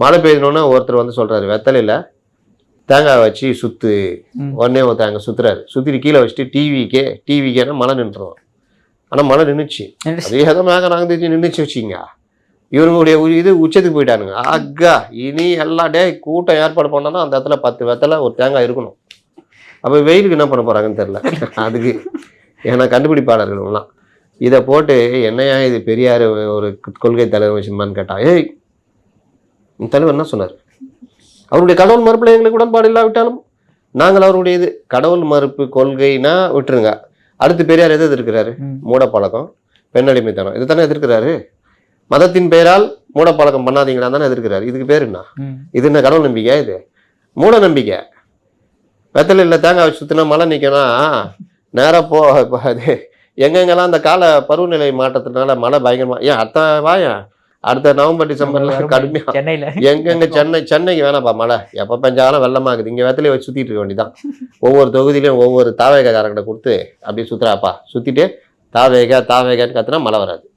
மழை பெய்யணுன்னா ஒருத்தர் வந்து சொல்கிறாரு வெத்தலையில் தேங்காய் வச்சு சுற்று. உடனே ஒரு தேங்காய் சுற்றுறாரு. சுற்றிட்டு கீழே வச்சுட்டு டிவிக்கேன்னா மழை நின்றுடும். ஆனால் மழை நின்றுச்சு. அதே ஏதோ மேகம் நாங்கள் நின்றுச்சு வச்சிங்க. இவங்களுடைய இது உச்சத்துக்கு போயிட்டானுங்க. ஆகா இனி எல்லா கூட்டம் ஏற்பாடு பண்ணோன்னா அந்த இடத்துல 10 வெத்தலை ஒரு தேங்காய் இருக்கணும். அப்போ வெயிலுக்கு என்ன பண்ண போகிறாங்கன்னு தெரில. அதுக்கு ஏன்னா கண்டுபிடிப்பாளர்கள்லாம் இதை போட்டு என்னையா இது பெரியார் ஒரு கொள்கை தலைவர் வச்சுமான்னு கேட்டான். ஏய் தலைவர் என்ன சொன்னார்? அவருடைய கடவுள் மறுப்பில் எங்களுக்கு உடன்பாடு இல்லாவிட்டாலும் நாங்கள் அவருடைய இது கடவுள் மறுப்பு கொள்கைனா விட்டுருங்க. அடுத்து பெரியார் எது எதிர்க்கிறாரு? மூடப்பழக்கம், பெண்ணடிமைத்தனம், இது தானே எதிர்க்கிறாரு. மதத்தின் பெயரால் மூடப்பழக்கம் பண்ணாதீங்களா தானே எதிர்க்கிறாரு. இதுக்கு பேர் என்ன? இது என்ன கடவுள் நம்பிக்கை? இது மூட நம்பிக்கை. வெத்தலையில் தேங்காய் வச்சு சுற்றினா மழை நிற்கனா நேராக அது எங்கெங்கெல்லாம் அந்த கால பருவநிலை மாற்றத்தினால மழை பயங்கரமாக அடுத்த நவம்பர் டிசம்பர்ல கடுமையாக எங்கெங்க சென்னைக்கு வேணாப்பா மழை எப்போ பெஞ்சாலும் வெள்ளமாகுது. இங்கே வெத்தலையை வச்சு சுற்றிட்டு இருக்க வேண்டியதான். ஒவ்வொரு தொகுதியிலையும் ஒவ்வொரு தாவேகாரங்கிட்ட கொடுத்து அப்படியே சுற்றுறாப்பா சுற்றிட்டு தாவேகான்னு கத்துனா மழை வராது.